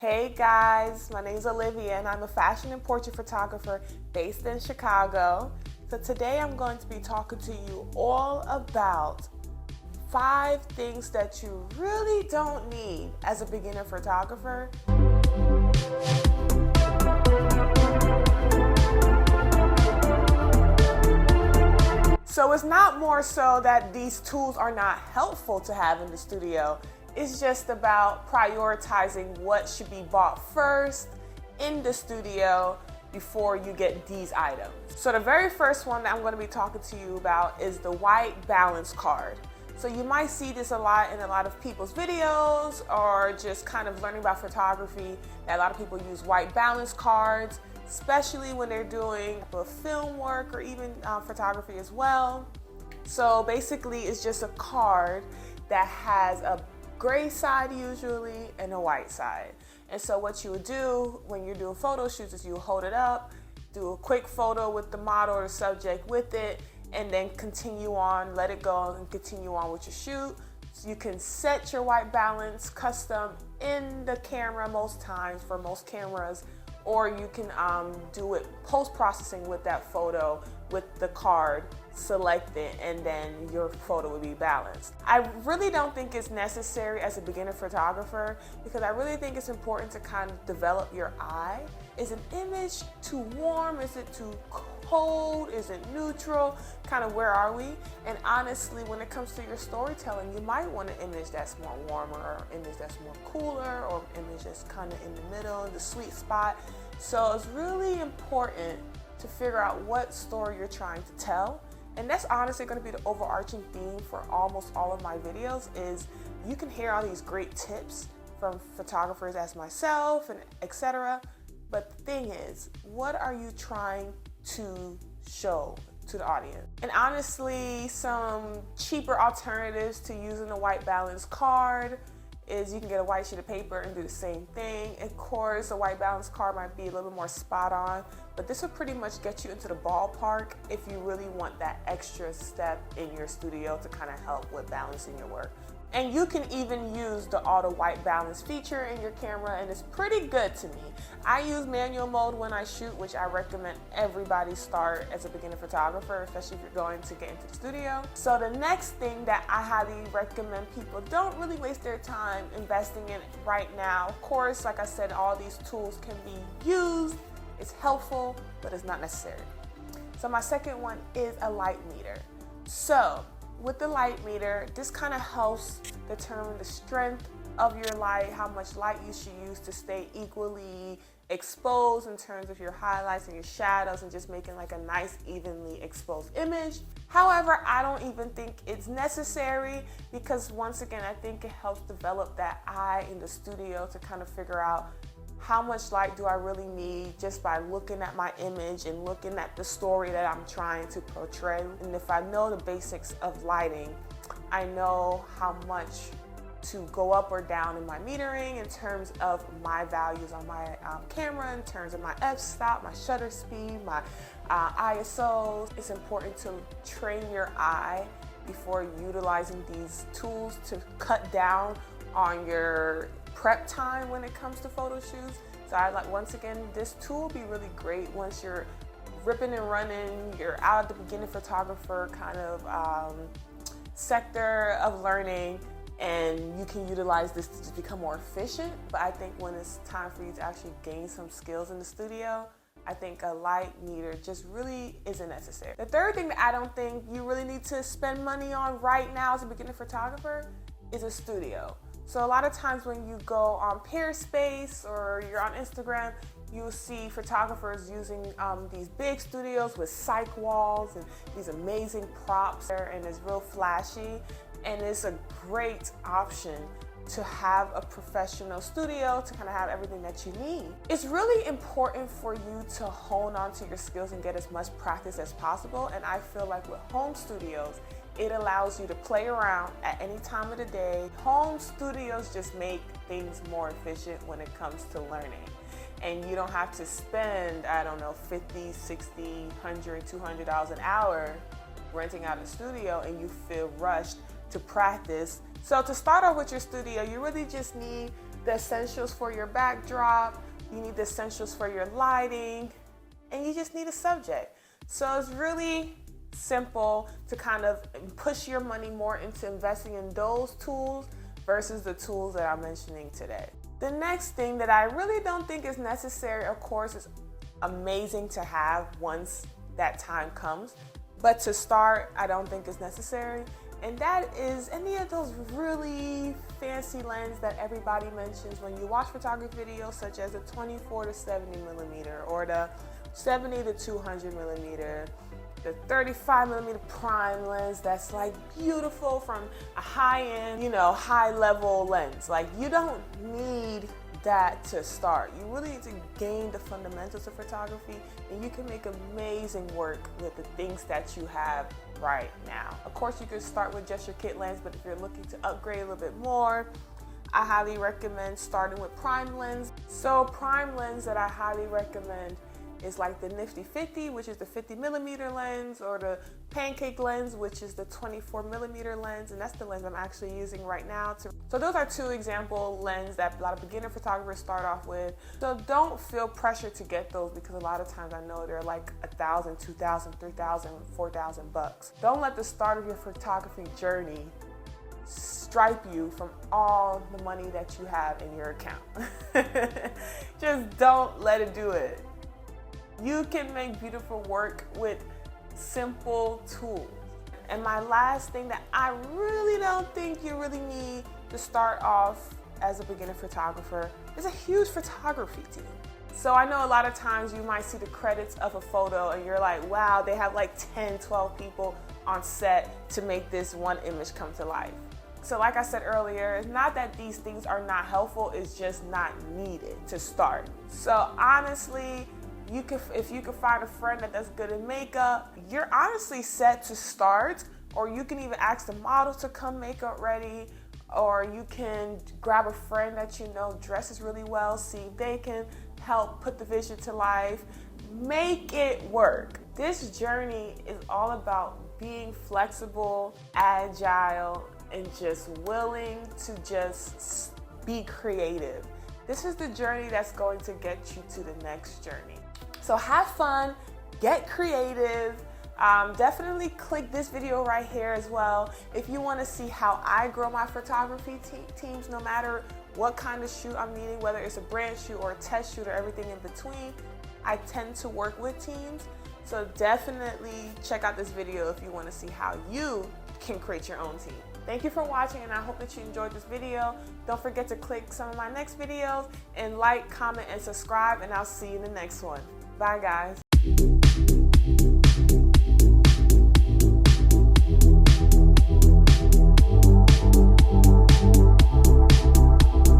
Hey guys, my name is Olivia and I'm a fashion and portrait photographer based in Chicago. So today I'm going to be talking to you all about 5 things that you really don't need as a beginner photographer. So it's not more so that these tools are not helpful to have in the studio. It's just about prioritizing what should be bought first in the studio before you get these items. So the very first one that I'm going to be talking to you about is the white balance card. So you might see this a lot in a lot of people's videos or just kind of learning about photography, that a lot of people use white balance cards, especially when they're doing film work or even photography as well. So basically it's just a card that has a gray side usually and a white side. And so what you would do when you're doing photo shoots is you hold it up, do a quick photo with the model or the subject with it, and then continue on, let it go and continue on with your shoot. So you can set your white balance custom in the camera most times for most cameras, or you can do it post-processing with that photo with the card selected, and then your photo will be balanced. I really don't think it's necessary as a beginner photographer because I really think it's important to kind of develop your eye. Is an image too warm? Is it too cold? Is it neutral? Kind of where are we? And honestly, when it comes to your storytelling, you might want an image that's more warmer, or an image that's more cooler, or an image that's kind of in the middle, the sweet spot. So it's really important to figure out what story you're trying to tell. And that's honestly going to be the overarching theme for almost all of my videos. Is you can hear all these great tips from photographers as myself and etc. But the thing is, what are you trying to show to the audience? And honestly, some cheaper alternatives to using a white balance card is you can get a white sheet of paper and do the same thing. Of course, a white balance card might be a little bit more spot on, but this will pretty much get you into the ballpark if you really want that extra step in your studio to kind of help with balancing your work. And you can even use the auto white balance feature in your camera, and it's pretty good to me. I use manual mode when I shoot, which I recommend everybody start as a beginner photographer, especially if you're going to get into the studio. So the next thing that I highly recommend people don't really waste their time investing in right now. Of course, like I said, all these tools can be used. It's helpful, but it's not necessary. So my second one is a light meter. So with the light meter, this kind of helps determine the strength of your light, how much light you should use to stay equally exposed in terms of your highlights and your shadows, and just making like a nice evenly exposed image. However, I don't even think it's necessary because once again, I think it helps develop that eye in the studio to kind of figure out how much light do I really need just by looking at my image and looking at the story that I'm trying to portray. And if I know the basics of lighting, I know how much to go up or down in my metering in terms of my values on my camera, in terms of my f-stop, my shutter speed, my ISOs. It's important to train your eye before utilizing these tools to cut down on your prep time when it comes to photo shoots. So I like, once again, this tool will be really great once you're ripping and running, you're out of the beginner photographer kind of sector of learning, and you can utilize this to just become more efficient. But I think when it's time for you to actually gain some skills in the studio, I think a light meter just really isn't necessary. The third thing that I don't think you really need to spend money on right now as a beginner photographer is a studio. So a lot of times when you go on Peerspace or you're on Instagram, you'll see photographers using these big studios with cyc walls and these amazing props there, and it's real flashy. And it's a great option to have a professional studio to kind of have everything that you need. It's really important for you to hone onto your skills and get as much practice as possible. And I feel like with home studios, it allows you to play around at any time of the day. Home studios just make things more efficient when it comes to learning. And you don't have to spend, I don't know, $50, $60, $100, $200 an hour renting out a studio and you feel rushed to practice. So to start off with your studio, you really just need the essentials for your backdrop, you need the essentials for your lighting, and you just need a subject. So it's really simple to kind of push your money more into investing in those tools versus the tools that I'm mentioning today. The next thing that I really don't think is necessary, of course, is amazing to have once that time comes, but to start, I don't think is necessary. And that is any of those really fancy lenses that everybody mentions when you watch photography videos, such as the 24 to 70 millimeter or the 70 to 200 millimeter, the 35 millimeter prime lens that's like beautiful from a high-end, high-level lens. Like, you don't need that to start. You really need to gain the fundamentals of photography, and you can make amazing work with the things that you have right now. Of course, you can start with just your kit lens, but if you're looking to upgrade a little bit more, I highly recommend starting with prime lens. So prime lens that I highly recommend is like the Nifty 50, which is the 50 millimeter lens, or the Pancake lens, which is the 24 millimeter lens, and that's the lens I'm actually using right now. So those are two example lenses that a lot of beginner photographers start off with. So don't feel pressure to get those, because a lot of times I know they're like $1,000, $2,000, $3,000, $4,000. Don't let the start of your photography journey stripe you from all the money that you have in your account. Just don't let it do it. You can make beautiful work with simple tools. And my last thing that I really don't think you really need to start off as a beginner photographer is a huge photography team. So I know a lot of times you might see the credits of a photo and you're like, wow, they have like 10, 12 people on set to make this one image come to life. So like I said earlier, it's not that these things are not helpful, it's just not needed to start. So honestly, if you could find a friend that does good in makeup, you're honestly set to start. Or you can even ask the model to come makeup ready, or you can grab a friend that you know dresses really well, see if they can help put the vision to life. Make it work. This journey is all about being flexible, agile, and just willing to just be creative. This is the journey that's going to get you to the next journey. So have fun, get creative. Definitely click this video right here as well if you want to see how I grow my photography teams, no matter what kind of shoot I'm needing, whether it's a brand shoot or a test shoot or everything in between. I tend to work with teams, so definitely check out this video if you want to see how you can create your own team. Thank you for watching, and I hope that you enjoyed this video. Don't forget to click some of my next videos and like, comment, and subscribe, and I'll see you in the next one. Bye, guys.